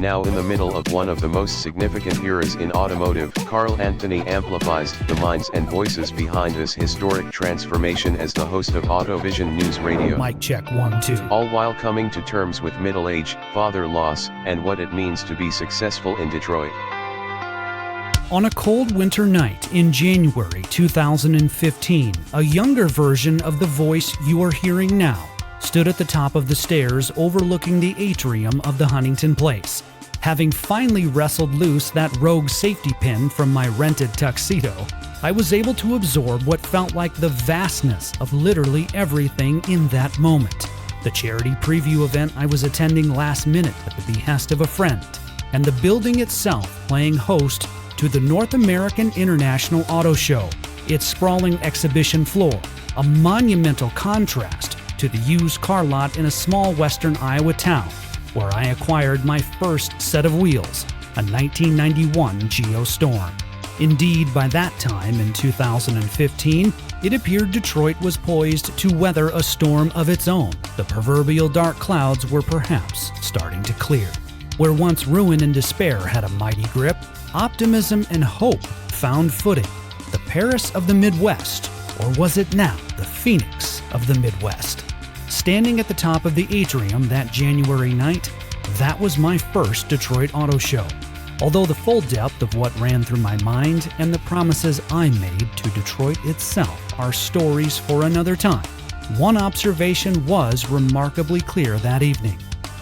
Now in the middle of one of the most significant eras in automotive, Carl Anthony amplifies the minds and voices behind this historic transformation as the host of AutoVision News Radio. Mic check 1, 2. All while coming to terms with middle age, father loss, and what it means to be successful in Detroit. On a cold winter night in January 2015, a younger version of the voice you are hearing now stood at the top of the stairs overlooking the atrium of the Huntington Place. Having finally wrestled loose that rogue safety pin from my rented tuxedo, I was able to absorb what felt like the vastness of literally everything in that moment. The charity preview event I was attending last minute at the behest of a friend, and the building itself playing host to the North American International Auto Show, its sprawling exhibition floor, a monumental contrast to the used car lot in a small western Iowa town, where I acquired my first set of wheels, a 1991 Geostorm. Indeed, by that time in 2015, it appeared Detroit was poised to weather a storm of its own. The proverbial dark clouds were perhaps starting to clear. Where once ruin and despair had a mighty grip, optimism and hope found footing. The Paris of the Midwest, or was it now the Phoenix of the Midwest? Standing at the top of the atrium that January night, that was my first Detroit Auto Show. Although the full depth of what ran through my mind and the promises I made to Detroit itself are stories for another time, one observation was remarkably clear that evening.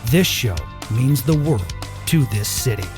This show means the world to this city.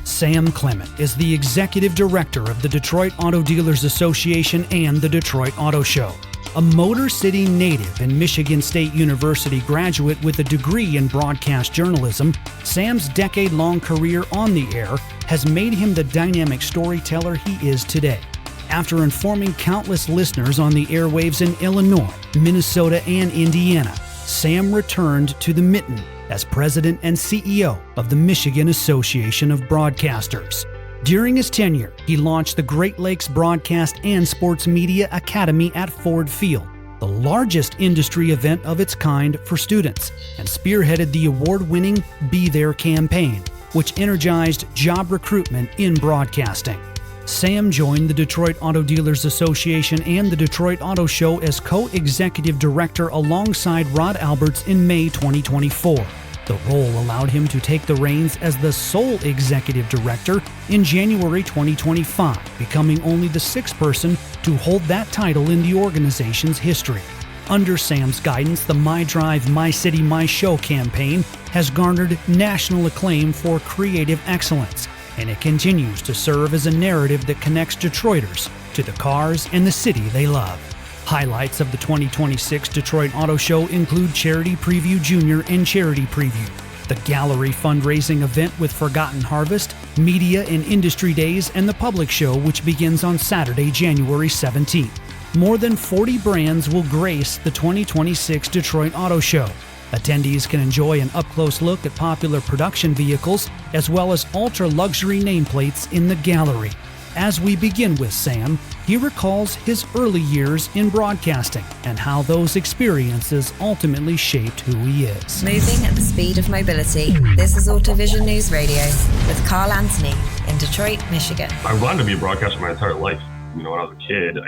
Sam Klemet is the executive director of the Detroit Auto Dealers Association and the Detroit Auto Show. A Motor City native and Michigan State University graduate with a degree in broadcast journalism, Sam's decade-long career on the air has made him the dynamic storyteller he is today. After informing countless listeners on the airwaves in Illinois, Minnesota, and Indiana, Sam returned to the mitten as president and CEO of the Michigan Association of Broadcasters. During his tenure, he launched the Great Lakes Broadcast and Sports Media Academy at Ford Field, the largest industry event of its kind for students, and spearheaded the award-winning Be There campaign, which energized job recruitment in broadcasting. Sam joined the Detroit Auto Dealers Association and the Detroit Auto Show as co-executive director alongside Rod Alberts in May 2024. The role allowed him to take the reins as the sole executive director in January 2025, becoming only the sixth person to hold that title in the organization's history. Under Sam's guidance, the My Drive, My City, My Show campaign has garnered national acclaim for creative excellence, and it continues to serve as a narrative that connects Detroiters to the cars and the city they love. Highlights of the 2026 Detroit Auto Show include Charity Preview Junior and Charity Preview, the Gallery fundraising event with Forgotten Harvest, Media and Industry Days, and the Public Show, which begins on Saturday, January 17th. More than 40 brands will grace the 2026 Detroit Auto Show. Attendees can enjoy an up-close look at popular production vehicles, as well as ultra-luxury nameplates in the gallery. As we begin with Sam, he recalls his early years in broadcasting and how those experiences ultimately shaped who he is. Moving at the speed of mobility, this is AutoVision News Radio with Carl Anthony in Detroit, Michigan. I wanted to be a broadcaster my entire life. When I was a kid,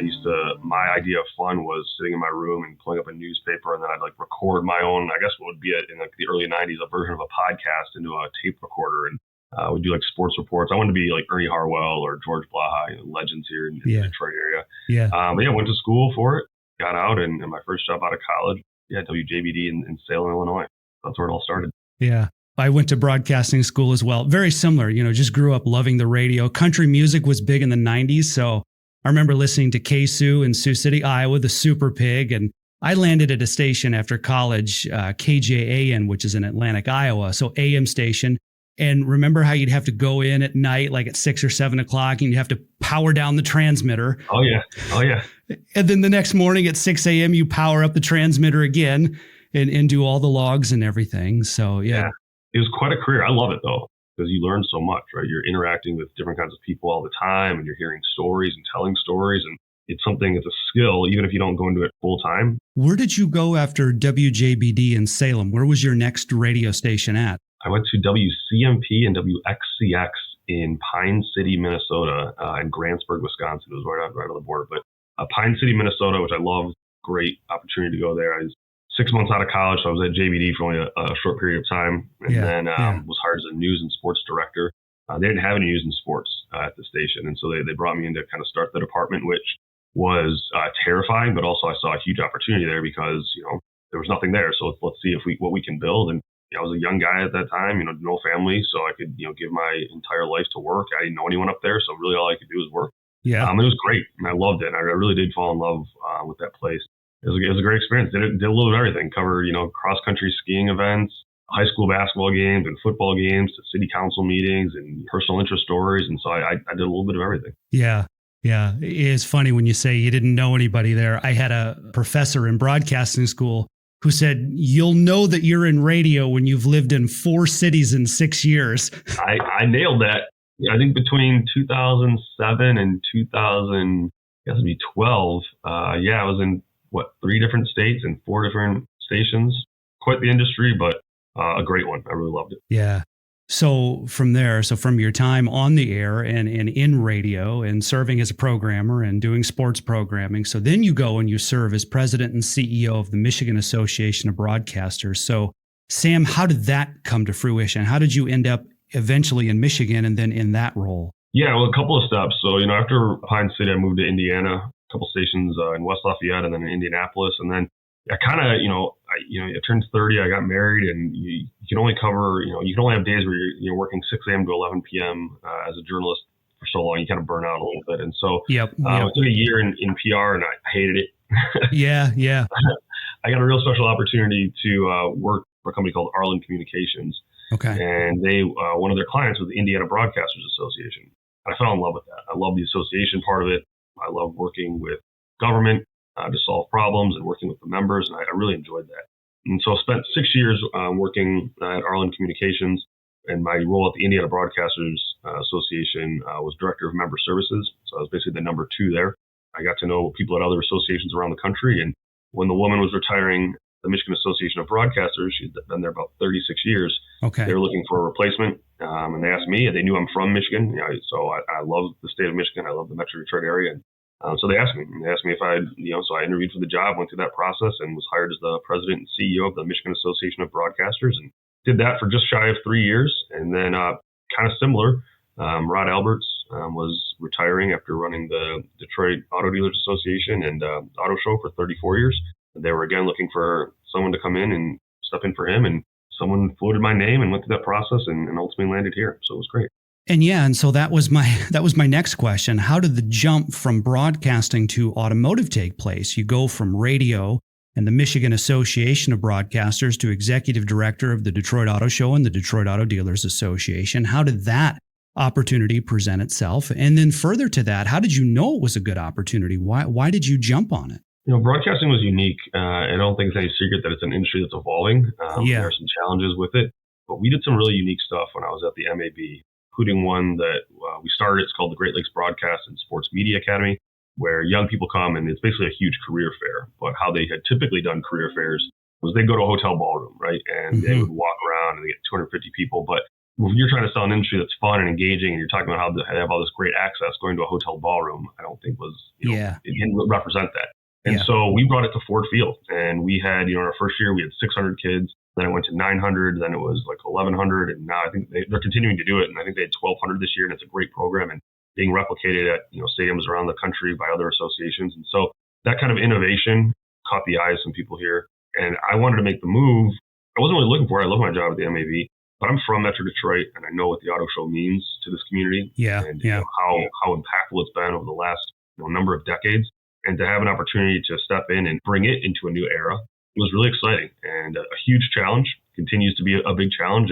my idea of fun was sitting in my room and pulling up a newspaper, and then I'd record my own, I guess what would be in the early 90s, a version of a podcast into a tape recorder. And we'd do sports reports. I wanted to be like Ernie Harwell or George Blaha, legends here in the Detroit area. Went to school for it, got out, and my first job out of college, WJBD in Salem, Illinois. That's where it all started. Yeah. I went to broadcasting school as well. Very similar, just grew up loving the radio. Country music was big in the 90s. So I remember listening to KSOO in Sioux City, Iowa, the Super Pig. And I landed at a station after college, KJAN, which is in Atlantic, Iowa. So AM station. And remember how you'd have to go in at night, at 6 or 7 o'clock, and you'd have to power down the transmitter. Oh, yeah. And then the next morning at 6 a.m., you power up the transmitter again and do all the logs and everything. So, yeah. It was quite a career. I love it, though, because you learn so much, right? You're interacting with different kinds of people all the time, and you're hearing stories and telling stories. And it's a skill, even if you don't go into it full time. Where did you go after WJBD in Salem? Where was your next radio station at? I went to WCMP and WXCX in Pine City, Minnesota, and Grantsburg, Wisconsin. It was right on the border. But Pine City, Minnesota, which I loved, great opportunity to go there. I was 6 months out of college, so I was at JVD for only a short period of time, and then was hired as a news and sports director. They didn't have any news and sports at the station, and so they brought me in to kind of start the department, which was terrifying, but also I saw a huge opportunity there because there was nothing there. So let's see what we can build. And I was a young guy at that time, no family, so I could give my entire life to work. I didn't know anyone up there, so really all I could do was work. Yeah, it was great, and I loved it. And I really did fall in love with that place. It was a great experience. Did a little bit of everything. Covered cross country skiing events, high school basketball games, and football games, to city council meetings, and personal interest stories. And so I did a little bit of everything. Yeah. Yeah. It's funny when you say you didn't know anybody there. I had a professor in broadcasting school who said, you'll know that you're in radio when you've lived in 4 cities in 6 years. I nailed that. I think between 2007 and 2012, I was in 3 different states and 4 different stations. Quite the industry, but a great one. I really loved it. Yeah. So from your time on the air and in radio and serving as a programmer and doing sports programming, so then you go and you serve as president and CEO of the Michigan Association of Broadcasters. So Sam, how did that come to fruition? How did you end up eventually in Michigan and then in that role? Yeah, well, a couple of steps. So, after Pine City, I moved to Indiana, a couple stations in West Lafayette and then in Indianapolis. And then I kind of, I turned 30, I got married, and you can only cover, you can only have days where you're working 6 a.m. to 11 p.m. As a journalist for so long. You kind of burn out a little bit. And so I took a year in PR, and I hated it. Yeah. I got a real special opportunity to work for a company called Arlen Communications. Okay. And they, one of their clients was the Indiana Broadcasters Association. I fell in love with that. I love the association part of it. I love working with government to solve problems and working with the members, and I really enjoyed that. And so I spent 6 years working at Arlen Communications, and my role at the Indiana Broadcasters Association was Director of Member Services. So I was basically the number 2 there. I got to know people at other associations around the country, and when the woman was retiring, the Michigan Association of Broadcasters, she'd been there about 36 years. Okay. They were looking for a replacement, and they asked me, and they knew I'm from Michigan. So I love the state of Michigan. I love the Metro Detroit area. So they asked me if I'd, so I interviewed for the job, went through that process, and was hired as the president and CEO of the Michigan Association of Broadcasters, and did that for just shy of 3 years. And then kind of similar, Rod Alberts was retiring after running the Detroit Auto Dealers Association and Auto Show for 34 years. They were again looking for someone to come in and step in for him, and someone floated my name and went through that process and ultimately landed here. So it was great. And so that was my next question. How did the jump from broadcasting to automotive take place? You go from radio and the Michigan Association of Broadcasters to executive director of the Detroit Auto Show and the Detroit Auto Dealers Association. How did that opportunity present itself? And then further to that, how did you know it was a good opportunity? Why did you jump on it? Broadcasting was unique. I don't think it's any secret that it's an industry that's evolving. There are some challenges with it, but we did some really unique stuff when I was at the MAB, including one that we started. It's called the Great Lakes Broadcast and Sports Media Academy, where young people come, and it's basically a huge career fair. But how they had typically done career fairs was they'd go to a hotel ballroom, right? And they would walk around and they get 250 people. But when you're trying to sell an industry that's fun and engaging, and you're talking about how to have all this great access, going to a hotel ballroom, I don't think was, it didn't represent that. And so we brought it to Ford Field, and we had, in our first year, we had 600 kids. Then it went to 900. Then it was like 1,100. And now I think they're continuing to do it. And I think they had 1,200 this year, and it's a great program and being replicated at, stadiums around the country by other associations. And so that kind of innovation caught the eye of some people here. And I wanted to make the move. I wasn't really looking for it. I love my job at the MAV, but I'm from Metro Detroit, and I know what the auto show means to this community. And how impactful it's been over the last number of decades. And to have an opportunity to step in and bring it into a new era was really exciting and a huge challenge. Continues to be a big challenge.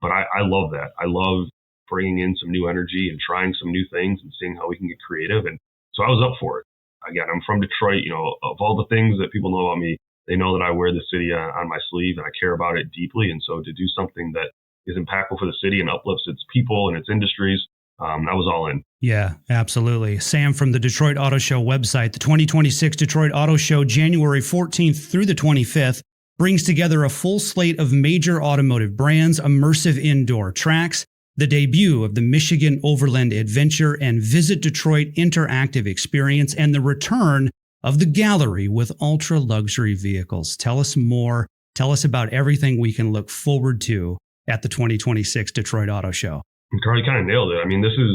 But I love that. I love bringing in some new energy and trying some new things and seeing how we can get creative. And so I was up for it. Again, I'm from Detroit. Of all the things that people know about me, they know that I wear the city on my sleeve and I care about it deeply. And so to do something that is impactful for the city and uplifts its people and its industries, I was all in. Yeah, absolutely. Sam, from the Detroit Auto Show website, the 2026 Detroit Auto Show, January 14th through the 25th. brings together a full slate of major automotive brands, immersive indoor tracks, the debut of the Michigan Overland Adventure and Visit Detroit interactive experience, and the return of the gallery with ultra-luxury vehicles. Tell us more. Tell us about everything we can look forward to at the 2026 Detroit Auto Show. Carl, you kind of nailed it. I mean, this is,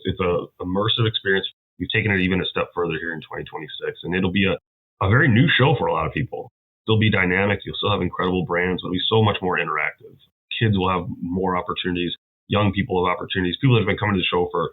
it's a immersive experience. We've taken it even a step further here in 2026, and it'll be a very new show for a lot of people. It'll be dynamic. You'll still have incredible brands. It'll be so much more interactive. Kids will have more opportunities. Young people have opportunities. People that have been coming to the show for,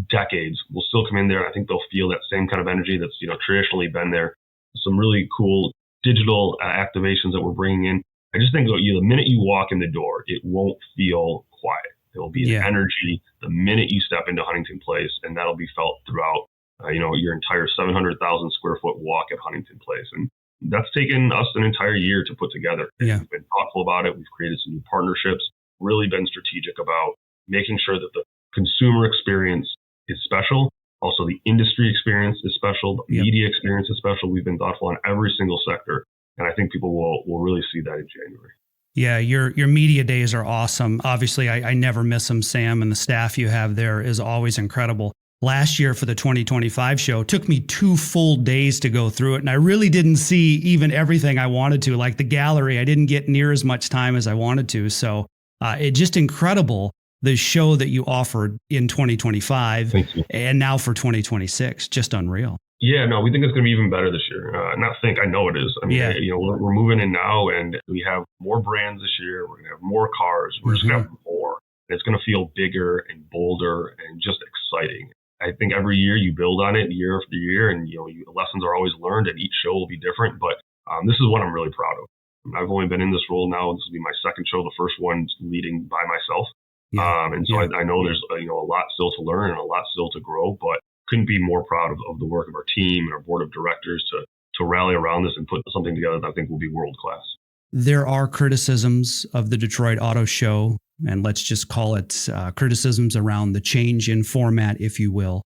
decades will still come in there. I think they'll feel that same kind of energy that's, traditionally been there. Some really cool digital activations that we're bringing in. I just think the minute you walk in the door, it won't feel quiet. There'll be an energy the minute you step into Huntington Place, and that'll be felt throughout, your entire 700,000 square foot walk at Huntington Place. And that's taken us an entire year to put together. Yeah. We've been thoughtful about it. We've created some new partnerships, really been strategic about making sure that the consumer experience is special. Also, the industry experience is special. The media experience is special. We've been thoughtful on every single sector. And I think people will really see that in January. Yeah, your media days are awesome. Obviously, I never miss them, Sam, and the staff you have there is always incredible. Last year for the 2025 show, it took me 2 full days to go through it, and I really didn't see even everything I wanted to. Like the gallery, I didn't get near as much time as I wanted to. So it's just incredible, the show that you offered in 2025 and now for 2026. Just unreal. Yeah, no, we think it's going to be even better this year. I know it is. I mean, we're moving in now, and we have more brands this year. We're going to have more cars. We're just going to have more. And it's going to feel bigger and bolder and just exciting. I think every year you build on it year after year, and the lessons are always learned, and each show will be different. But this is what I'm really proud of. I've only been in this role now. This will be my second show. The first one leading by myself. I know there's a lot still to learn and a lot still to grow, but couldn't be more proud of the work of our team and our board of directors to rally around this and put something together that I think will be world class. There are criticisms of the Detroit Auto Show, and let's just call it criticisms around the change in format, if you will.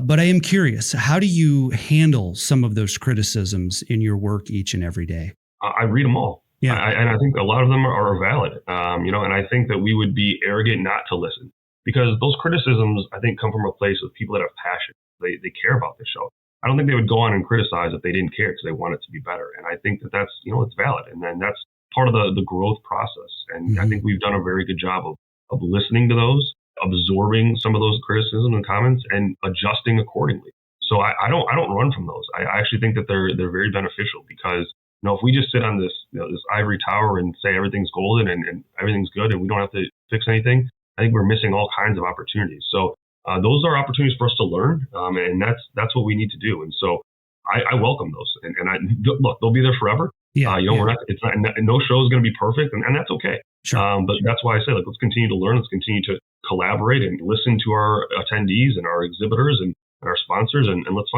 But I am curious, how do you handle some of those criticisms in your work each and every day? I read them all. Yeah. And I think a lot of them are valid, and I think that we would be arrogant not to listen, because those criticisms, I think, come from a place of people that have passion. They care about the show. I don't think they would go on and criticize if they didn't care because they want it to be better. And I think that's it's valid. And then that's part of the growth process. And I think we've done a very good job of listening to those, absorbing some of those criticisms and comments, and adjusting accordingly. So I don't run from those. I actually think that they're very beneficial, because if we just sit on this this ivory tower and say everything's golden and everything's good and we don't have to fix anything, I think we're missing all kinds of opportunities. So those are opportunities for us to learn, and that's what we need to do. And so I welcome those. And look, they'll be there forever. We're not. It's not. No show is going to be perfect, and that's okay. Sure. But that's why I say, let's continue to learn. Let's continue to collaborate and listen to our attendees and our exhibitors and our sponsors, and let's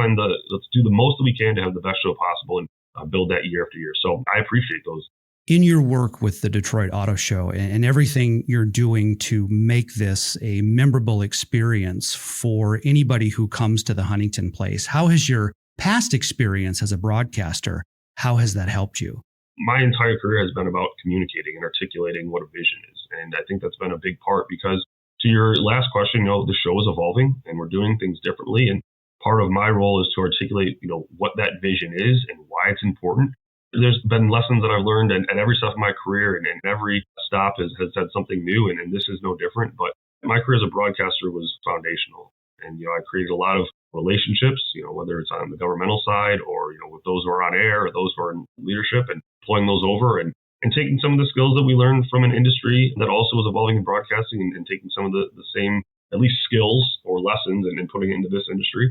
do the most that we can to have the best show possible and build that year after year. So I appreciate those. In your work with the Detroit Auto Show and everything you're doing to make this a memorable experience for anybody who comes to the Huntington Place, how has your past experience as a broadcaster, how has that helped you? My entire career has been about communicating and articulating what a vision is. And I think that's been a big part, because to your last question, the show is evolving and we're doing things differently. And part of my role is to articulate, what that vision is and why it's important. There's been lessons that I've learned at every step of my career, and every stop has said something new, and this is no different. But my career as a broadcaster was foundational. And, I created a lot of relationships, whether it's on the governmental side or, with those who are on air or those who are in leadership, and pulling those over and taking some of the skills that we learned from an industry that also was evolving in broadcasting, and taking some of the same, at least skills or lessons, and putting it into this industry.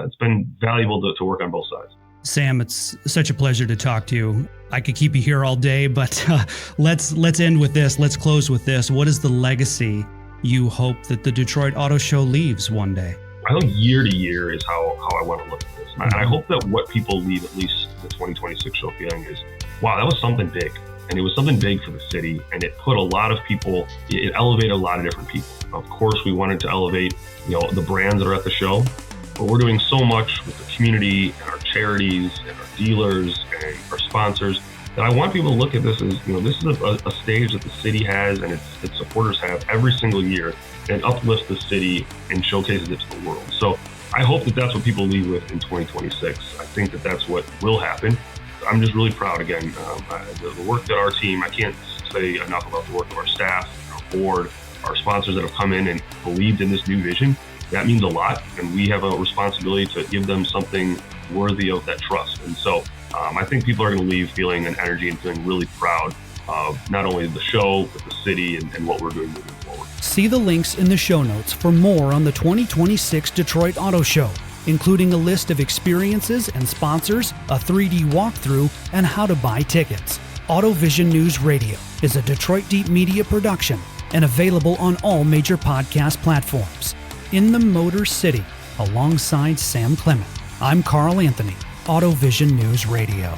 It's been valuable to work on both sides. Sam, it's such a pleasure to talk to you. I could keep you here all day, but let's end with this. Let's close with this. What is the legacy you hope that the Detroit Auto Show leaves one day? I think year to year is how I want to look at this. And I hope that what people leave, at least the 2026 show, feeling is, wow, that was something big. And it was something big for the city. And it put a lot of people, it elevated a lot of different people. Of course, we wanted to elevate, the brands that are at the show. But we're doing so much with the community and our charities and our dealers and our sponsors And I want people to look at this as, this is a stage that the city has and its supporters have every single year, and it uplifts the city and showcases it to the world. So I hope that that's what people leave with in 2026. I think that that's what will happen. I'm just really proud, again, the work that our team, I can't say enough about the work of our staff, our board, our sponsors that have come in and believed in this new vision. That means a lot, and we have a responsibility to give them something worthy of that trust. And so I think people are going to leave feeling an energy and feeling really proud of not only the show, but the city and what we're doing moving forward. See the links in the show notes for more on the 2026 Detroit Auto Show, including a list of experiences and sponsors, a 3D walkthrough, and how to buy tickets. AutoVision News Radio is a Detroit Deep Media production and available on all major podcast platforms. In the Motor City, alongside Sam Klemet, I'm Carl Anthony, AutoVision News Radio.